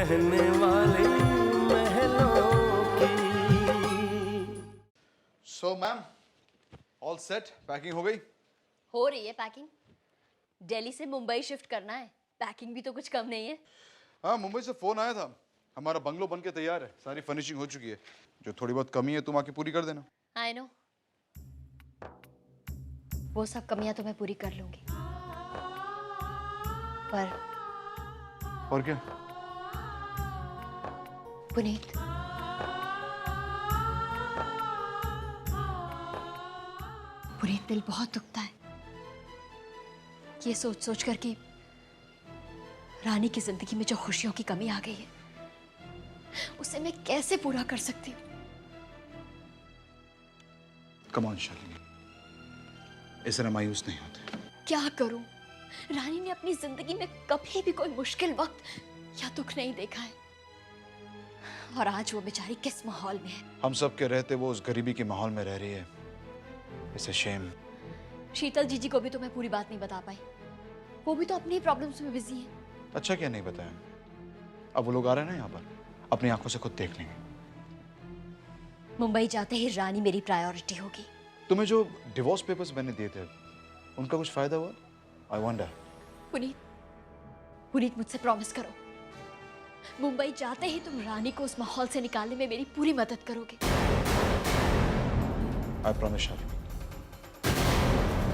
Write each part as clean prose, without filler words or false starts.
रहने वाली महलों की। So ma'am, all set? Packing हो गई? हो रही है पैकिंग। दिल्ली से मुंबई शिफ्ट करना है, पैकिंग भी तो कुछ कम नहीं है। हाँ, मुंबई से फोन आया था, हमारा बंगलो बन के तैयार है, सारी फर्निशिंग हो चुकी है, जो थोड़ी बहुत कमी है तुम आके पूरी कर देना। आई नो, वो सब कमियां तो मैं पूरी कर लूंगी, पर और क्या? पुनीत, पुनीत दिल बहुत दुखता है ये सोच सोच कर कि रानी की जिंदगी में जो खुशियों की कमी आ गई है उसे मैं कैसे पूरा कर सकती हूँ। कम ऑन शालिनी, इस तरह मायूस नहीं होते। क्या करूं, रानी ने अपनी जिंदगी में कभी भी कोई मुश्किल वक्त या दुख नहीं देखा है, और आज वो बेचारी किस माहौल में है। हम सब के रहते वो उस गरीबी के माहौल में रह रही है। It's a shame. शीतल जीजी को भी तो मैं पूरी बात नहीं बता पाई, वो भी तो अपनी प्रॉब्लम्स में बिजी है। अच्छा क्या नहीं बताया? अब वो लोग आ रहे हैं ना यहाँ पर, अपनी आंखों से खुद देख लेंगे। मुंबई जाते ही रानी मेरी प्रायोरिटी होगी। तुम्हें जो डिवोर्स पेपर्स मैंने दिए थे उनका कुछ फायदा हुआ? I wonder. पुनीत, पुनीत मुझसे प्रॉमिस करो, मुंबई जाते ही तुम रानी को उस माहौल से निकालने में मेरी पूरी मदद करोगे। I promise Shalini.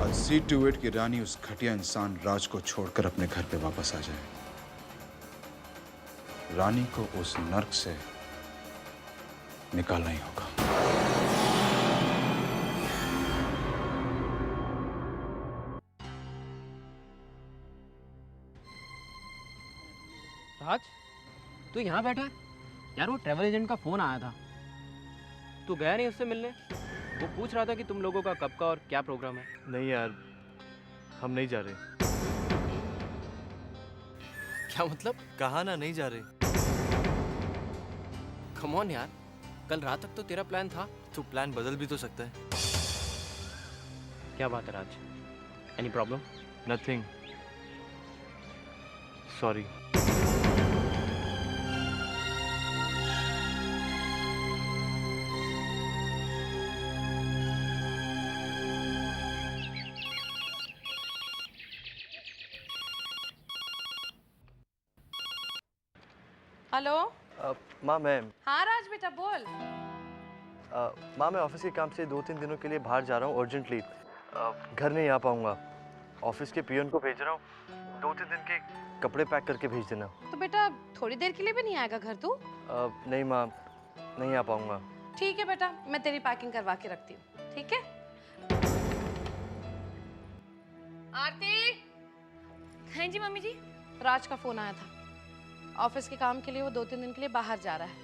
I'll see to it कि रानी उस घटिया इंसान राज को छोड़कर अपने घर पे वापस आ जाए। रानी को उस नर्क से निकालना ही होगा। राज, तू यहाँ बैठा है? यार वो ट्रैवल एजेंट का फोन आया था, तू गया नहीं उससे मिलने? वो पूछ रहा था कि तुम लोगों का कब का और क्या प्रोग्राम है। नहीं यार, हम नहीं जा रहे। क्या मतलब? कहा ना नहीं जा रहे। कम ऑन यार, कल रात तक तो तेरा प्लान था। तो प्लान बदल भी तो सकता है। क्या बात है Raj? Any problem? Nothing, sorry. Hello. माँ मैं हाँ राज बेटा बोल। माँ मैं ऑफिस के काम से 2-3 दिनों के लिए बाहर जा रहा हूँ अर्जेंटली। घर नहीं आ पाऊँगा। ऑफिस के पियन को भेज रहा हूँ, 2-3 दिन के कपड़े पैक करके भेज देना। तो बेटा थोड़ी देर के लिए भी नहीं आएगा घर तू? नहीं माँ, नहीं आ पाऊँगा। ठीक है बेटा, मैं तेरी पैकिंग करवा के रखती हूँ, ठीक है? आरती। हाँ जी मम्मी जी। राज का फोन आया था, ऑफिस के काम के लिए वो 2-3 दिन के लिए बाहर जा रहा है।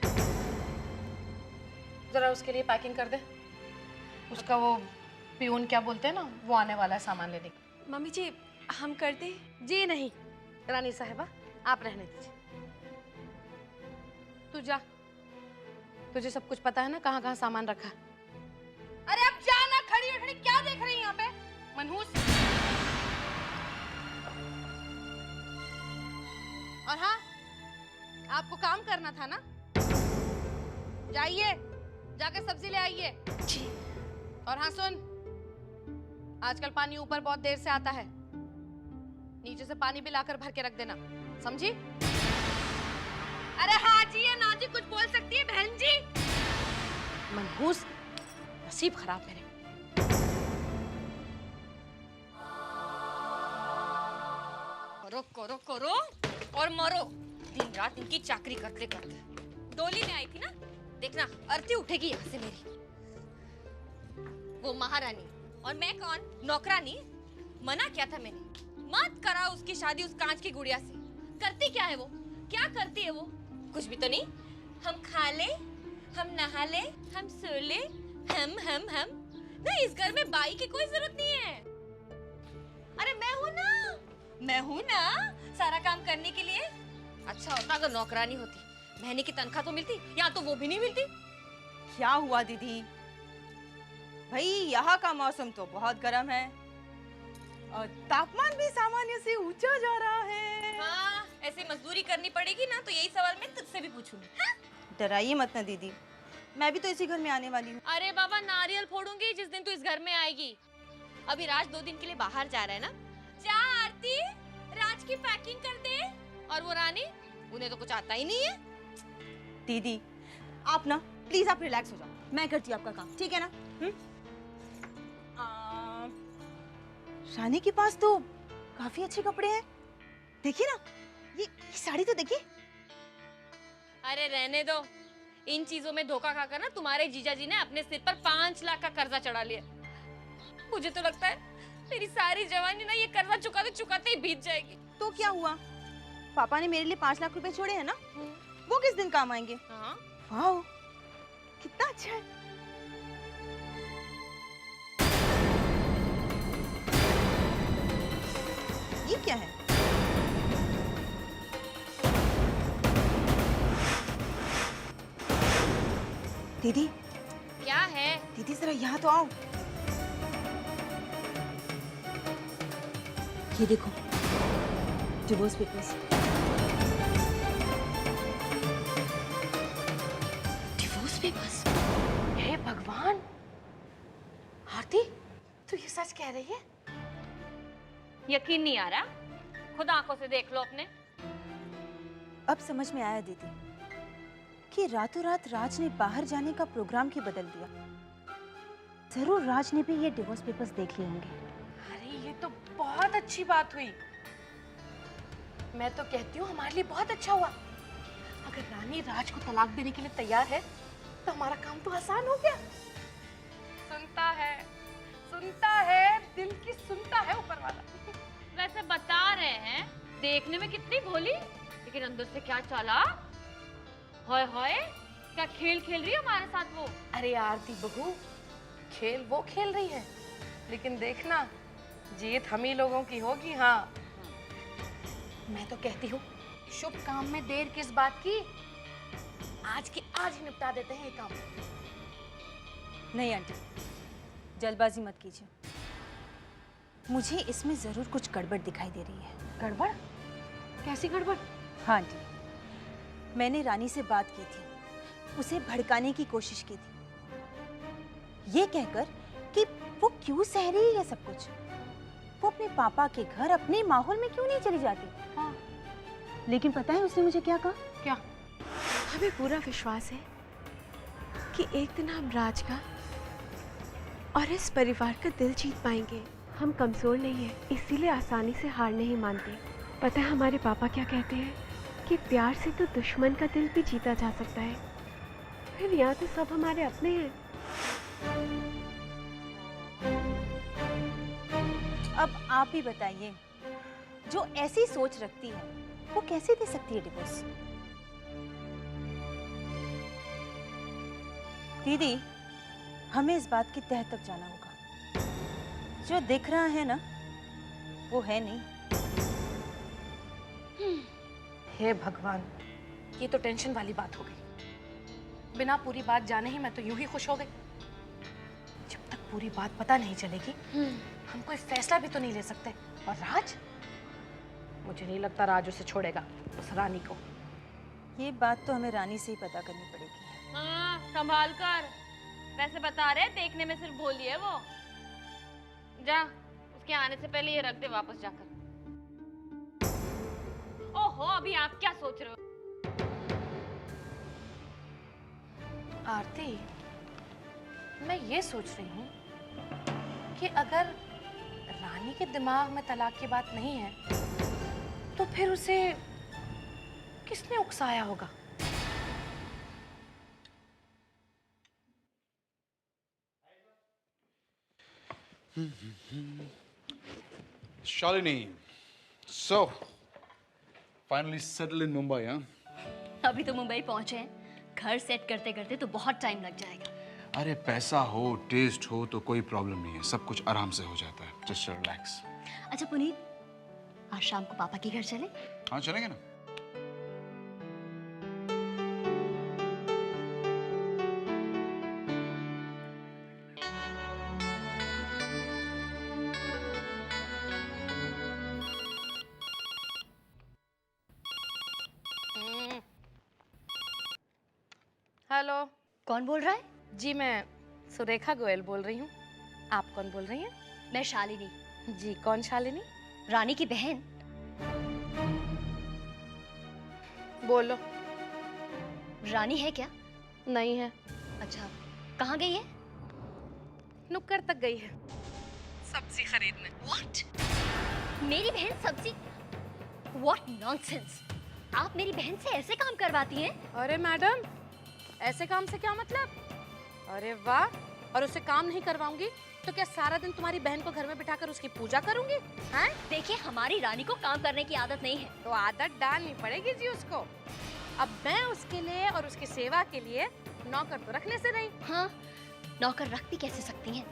जरा उसके लिए पैकिंग कर दे। उसका वो पियून क्या बोलते हैं ना, वो आने वाला है सामान लेने। मम्मी जी हम कर दें? जी नहीं रानी साहिबा, आप रहने दीजिए। तू जा, तुझे सब कुछ पता है ना कहाँ कहाँ सामान रखा है। अरे अब जाना, खड़ी खड़ी क्या देख रही है यहाँ पे मनहूस। और हाँ, आपको काम करना था ना, जाइए जाकर सब्जी ले आइए। जी। और हाँ सुन, आजकल पानी ऊपर बहुत देर से आता है, नीचे से पानी भी लाकर भर के रख देना, समझी? अरे हाँ जी या ना जी कुछ बोल सकती है बहन जी। मनहूस, नसीब खराब मेरे। करो करो करो और मरो, दिन रात इनकी चाकरी करते करते। डोली में आई थी ना, देखना अर्थी उठेगी यहाँ से मेरी। वो महारानी और मैं कौन, नौकरानी? मना किया था मैंने, मत कराओ उसकी शादी उस कांच की गुड़िया से। करती क्या है वो, क्या करती है वो? कुछ भी तो नहीं। हम खा ले, हम नहा ले, हम सो ले, हम नहीं, इस घर में बाई की कोई जरूरत नहीं है। अरे मैं हूँ ना सारा काम करने के लिए। अच्छा होता अगर नौकरानी होती, महीने की तनख्वाह तो मिलती, यहाँ तो वो भी नहीं मिलती। क्या हुआ दीदी? भाई यहाँ का मौसम तो बहुत गर्म है और तापमान भी सामान्य से ऊंचा जा रहा है। हाँ, ऐसे मजदूरी करनी पड़ेगी ना तो यही सवाल में तो उससे भी पूछूंगी। हाँ? डराइए मत ना दीदी, मैं भी तो इसी घर में आने वाली हूँ। अरे बाबा, नारियल फोड़ूंगी जिस दिन तू इस घर में आएगी। अभी राज 2 दिन के लिए बाहर जा रहा है ना। जा आरती, राज की पैकिंग कर दे। और वो रानी, उन्हें तो कुछ आता ही नहीं है। दीदी आप ना प्लीज आप रिलैक्स हो जाओ, मैं करती हूँ आपका काम, ठीक है ना? रानी के पास तो काफी अच्छे कपड़े हैं, देखिए ना, ये साड़ी तो देखिए। अरे रहने दो, इन चीजों में धोखा खाकर ना तुम्हारे जीजा जी ने अपने सिर पर 5 लाख का कर्जा चढ़ा लिया। मुझे तो लगता है मेरी सारी जवानी ना ये कर्जा चुकाते चुकाते ही बीत जाएगी। तो क्या हुआ, पापा ने मेरे लिए 5 लाख रुपए छोड़े हैं ना, वो किस दिन काम आएंगे? हाँ। वाह, कितना अच्छा है। ये क्या है? दीदी क्या है? दीदी जरा यहाँ तो आओ। ये देखो, डिवोर्स पेपर्स। Divorce papers? हे भगवान, आरती तू ये सच कह रही है? यकीन नहीं आ रहा? खुद आंखों से देख लो अपने। अब समझ में आया दीदी कि रातों रात राज ने बाहर जाने का प्रोग्राम क्यों बदल दिया। जरूर राज ने भी ये डिवोर्स पेपर्स देख लिए होंगे। अरे ये तो बहुत अच्छी बात हुई। मैं तो कहती हूँ हमारे लिए बहुत अच्छा हुआ। अगर रानी राज को तलाक देने के लिए तैयार है तो हमारा काम तो आसान हो गया। सुनता है, दिल की सुनता है ऊपर वाला। वैसे बता रहे हैं देखने में कितनी भोली, लेकिन अंदर से क्या चाला। हाय हाय, क्या खेल खेल रही है हमारे साथ वो। अरे आरती बहू, खेल वो खेल रही है, लेकिन देखना जीत हम ही लोगों की होगी। हाँ, मैं तो कहती हूँ शुभ काम में देर किस बात की, आज के आज ही निपटा देते हैं ये काम। नहीं आंटी, जल्दबाजी मत कीजिए, मुझे इसमें जरूर कुछ गड़बड़ दिखाई दे रही है। गड़बड़? कैसी गड़बड़? हाँ आंटी, मैंने रानी से बात की थी, उसे भड़काने की कोशिश की थी, ये कहकर कि वो क्यों सह रही है सब कुछ, वो अपने पापा के घर अपने माहौल में क्यों नहीं चली जाती। हाँ। लेकिन पता है उसने मुझे क्या कहा? क्या? हमें पूरा विश्वास है कि एक दिन हम राज का और इस परिवार का दिल जीत पाएंगे। हम कमज़ोर नहीं हैं, इसीलिए आसानी से हार नहीं मानते। पता है हमारे पापा क्या कहते हैं कि प्यार से तो दुश्मन का दिल भी जीता जा सकता है। फिर यहाँ तो सब हमारे अपने हैं। अब आप ही बताइए, जो ऐसी सोच रखती है वो कैसे दे सकती है डिवोर्स? दीदी, हमें इस बात की तह तक जाना होगा। जो दिख रहा है ना, वो है नहीं। हे भगवान, ये तो टेंशन वाली बात हो गई। बिना पूरी बात जाने ही मैं तो यूं ही खुश हो गई। जब तक पूरी बात पता नहीं चलेगी हम कोई फैसला भी तो नहीं ले सकते। और राज, मुझे नहीं लगता राज उसे छोड़ेगा, उस रानी को। ये बात तो हमें रानी से ही पता करनी पड़ेगी। हाँ, संभाल कर। वैसे बता रहे देखने में सिर्फ भोली है वो। जा, उसके आने से पहले ये रख दे वापस जाकर। ओहो, अभी आप क्या सोच रहे हो? आरती, मैं ये सोच रही हूँ कि अगर रानी के दिमाग में तलाक की बात नहीं है तो फिर उसे किसने उकसाया होगा? Shalini, so finally settled in Mumbai, huh? अभी तो मुंबई पहुंचे हैं, घर सेट करते करते तो बहुत टाइम लग जाएगा। अरे पैसा हो, टेस्ट हो तो कोई प्रॉब्लम नहीं है, सब कुछ आराम से हो जाता है। Just relax. अच्छा पुनीत, आज शाम को पापा के घर चले? हाँ चलेंगे ना। हेलो। कौन बोल रहा है? जी मैं सुरेखा गोयल बोल रही हूँ। आप कौन बोल रही हैं? मैं शालिनी, जी कौन शालिनी? रानी की बहन। बोलो। रानी है क्या? नहीं है। अच्छा, कहाँ गई है? नुक्कड़ तक गई है सब्जी खरीदने। What? मेरी बहन सब्जी? What nonsense! आप मेरी बहन से ऐसे काम करवाती हैं? अरे मैडम, ऐसे काम से क्या मतलब? अरे वाह, और उससे काम नहीं करवाऊंगी तो क्या सारा दिन तुम्हारी बहन को घर में बिठाकर उसकी पूजा करूंगी? हैं? देखिए, हमारी रानी को काम करने की आदत नहीं है। तो आदत डालनी पड़ेगी जी उसको। अब मैं उसके लिए और उसकी सेवा के लिए नौकर तो रखने से नहीं। हाँ, नौकर रख भी कैसे सकती हैं?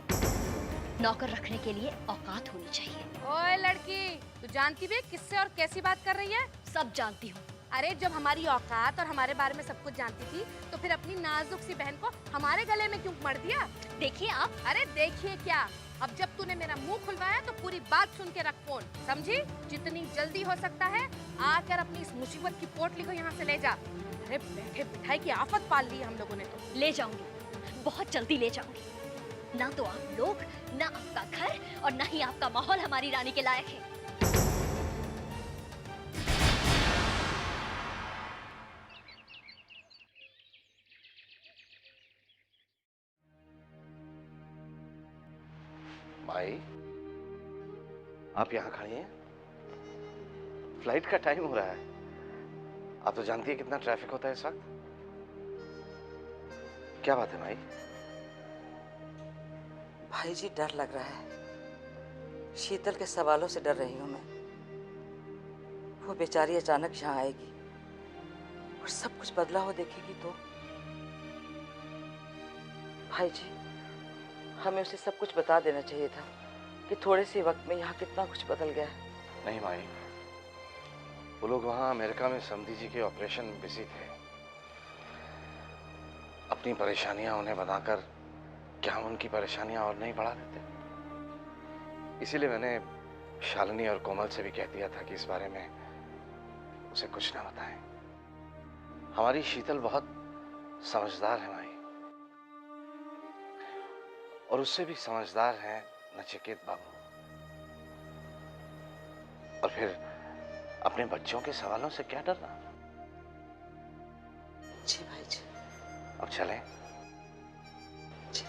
नौकर रखने के लिए औकात होनी चाहिए। ओए लड़की, तू जानती भी है किससे और कैसी बात कर रही है? सब जानती हूँ। अरे जब हमारी औकात और हमारे बारे में सब कुछ जानती थी तो फिर अपनी नाजुक सी बहन को हमारे गले में क्यों मर दिया? देखिए आप। अरे देखिए क्या, अब जब तूने मेरा मुंह खुलवाया तो पूरी बात सुन के रख फोन, समझी? जितनी जल्दी हो सकता है आकर अपनी इस मुसीबत की पोटली को यहाँ से ले जा। अरे बैठे बिठाई की आफत पाल ली हम लोगों ने तो। ले जाऊंगी, बहुत जल्दी ले जाऊंगी। ना तो आप लोग, ना आपका घर और ना ही आपका माहौल हमारी रानी के लायक है। माई, आप यहाँ खड़ी हैं? फ्लाइट का टाइम हो रहा है। आप तो जानती है कितना ट्रैफिक होता है इस वक्त। क्या बात है माई? भाई जी, डर लग रहा है। शीतल के सवालों से डर रही हूँ मैं। वो बेचारी अचानक यहाँ आएगी और सब कुछ बदला हो देखेगी तो। भाई जी, हमें उसे सब कुछ बता देना चाहिए था कि थोड़े से वक्त में यहाँ कितना कुछ बदल गया है। नहीं माई, वो लोग वहाँ अमेरिका में समधी जी के ऑपरेशन में बिजी थे। अपनी परेशानियां उन्हें बताकर क्या हम उनकी परेशानियां और नहीं बढ़ा देते? इसीलिए मैंने शालिनी और कोमल से भी कह दिया था कि इस बारे में उसे कुछ ना बताएं। हमारी शीतल बहुत समझदार है माई, और उससे भी समझदार हैं नचिकेत बाबू। और फिर अपने बच्चों के सवालों से क्या डरना? जी भाई जी। अब चलें? जी।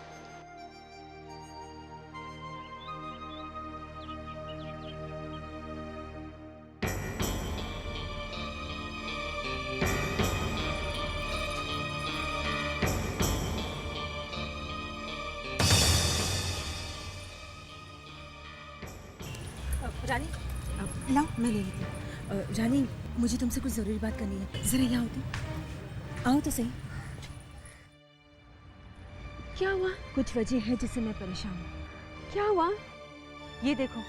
रानी, लाओ मैं ले लेती हूँ। रानी, मुझे तुमसे कुछ ज़रूरी बात करनी है। ज़रा यहाँ आओ तुम। आओ तो सही। क्या हुआ? कुछ वजह है जिससे मैं परेशान हूँ। क्या हुआ? ये देखो।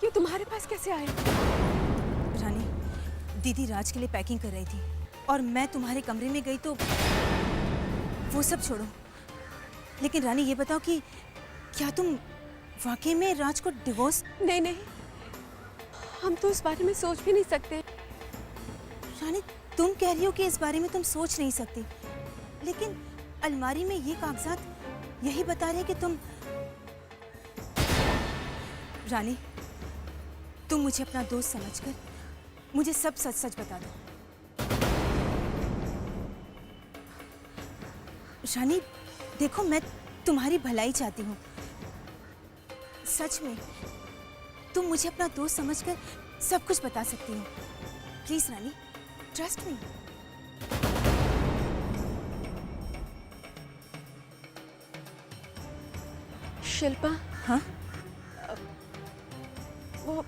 ये तुम्हारे पास कैसे आया? रानी, दीदी राज के लिए पैकिंग कर रही थी और मैं तुम्हारे कमरे में गई तो वो सब छोड़ो, लेकिन रानी ये बताओ कि क्या तुम वाकई में राज को डिवोर्स? नहीं नहीं, हम तो इस बारे में सोच भी नहीं सकते। रानी, तुम कह रही हो कि इस बारे में तुम सोच नहीं सकती, लेकिन अलमारी में ये कागजात यही बता रहे कि तुम। रानी, तुम मुझे अपना दोस्त समझकर मुझे सब सच सच बता दो। रानी देखो, मैं तुम्हारी भलाई चाहती हूँ। सच में तुम मुझे अपना दोस्त समझकर सब कुछ बता सकती हो। Please Rani, trust me. Shilpa. हाँ? वो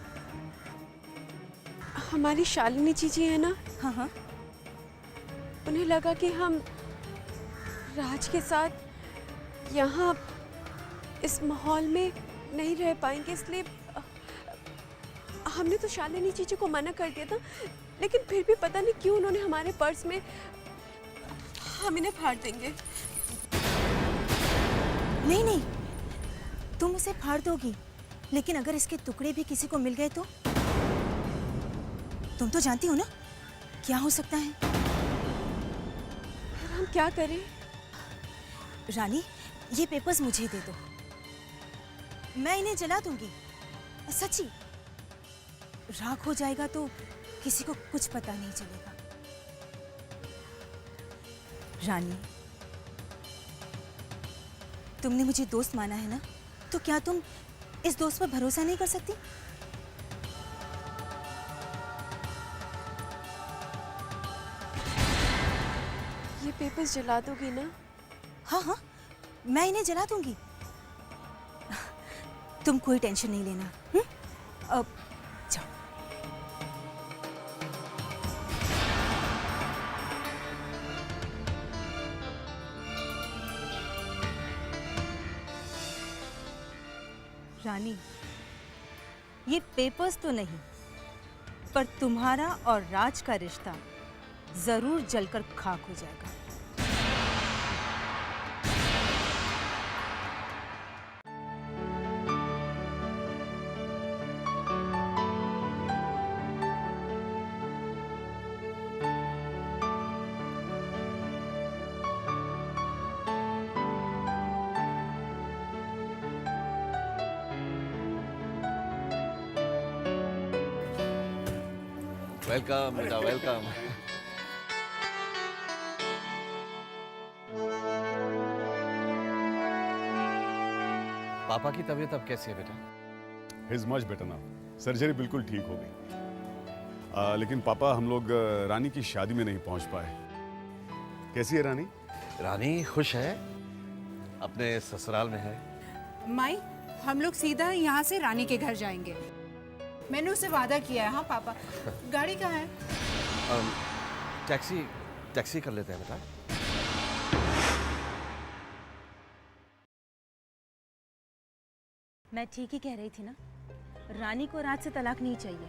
हमारी शालिनी जीजी है ना? हाँ हाँ। उन्हें लगा कि हम राज के साथ यहाँ इस माहौल में नहीं रह पाएंगे, इसलिए हमने तो शालिनी जीजी को मना कर दिया था, लेकिन फिर भी पता नहीं क्यों उन्होंने हमारे पर्स में हम इन्हें फाड़ देंगे। नहीं नहीं, तुम उसे फाड़ दोगी, लेकिन अगर इसके टुकड़े भी किसी को मिल गए तो? तुम तो जानती हो ना क्या हो सकता है। हम क्या करें? रानी, ये पेपर्स मुझे दे दो, मैं इन्हें जला दूंगी। सच्ची, राख हो जाएगा तो किसी को कुछ पता नहीं चलेगा। रानी, तुमने मुझे दोस्त माना है ना, तो क्या तुम इस दोस्त पर भरोसा नहीं कर सकती? ये पेपर्स जला दोगी ना? हाँ हाँ, मैं इन्हें जला दूंगी। तुम कोई टेंशन नहीं लेना। अब जाओ। रानी, ये पेपर्स तो नहीं, पर तुम्हारा और राज का रिश्ता जरूर जलकर खाक हो जाएगा। वेलकम बेटा, वेलकम। पापा की तबीयत अब कैसी है बेटा? His much better now. Surgery बिल्कुल ठीक हो गई। लेकिन पापा, हम लोग रानी की शादी में नहीं पहुंच पाए। कैसी है रानी? रानी खुश है, अपने ससुराल में है। माई, हम लोग सीधा यहाँ से रानी के घर जाएंगे। मैंने उसे वादा किया है। हाँ पापा, गाड़ी कहाँ है? टैक्सी कर लेते हैं बेटा। मैं ठीक ही कह रही थी ना, रानी को राज से तलाक नहीं चाहिए।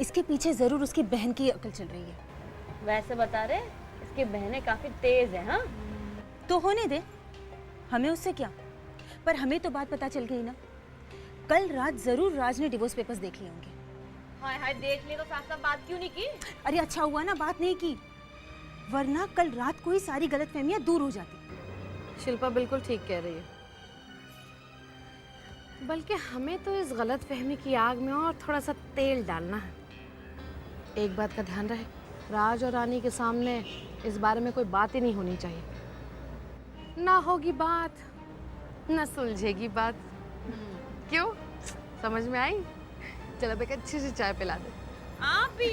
इसके पीछे जरूर उसकी बहन की अकल चल रही है। वैसे बता रहे, इसकी बहनें काफी तेज है। हाँ, तो होने दे, हमें उससे क्या। पर हमें तो बात पता चल गई ना, कल रात जरूर राज ने डिवोर्स पेपर्स देख लिए होंगे। हाय हाय, देख ली तो साफ साफ बात क्यों नहीं की? अरे अच्छा हुआ ना बात नहीं की, वरना कल रात को ही सारी गलतफहमियां दूर हो जाती। शिल्पा बिल्कुल ठीक कह रही है। बल्कि हमें तो इस गलतफहमी की आग में और थोड़ा सा तेल डालना है। एक बात का ध्यान रहे, राज और रानी के सामने इस बारे में कोई बात ही नहीं होनी चाहिए। ना होगी बात, ना सुलझेगी बात। क्यों, समझ में आई? चलो बेटा, अच्छी सी चाय पिला दे। आप ही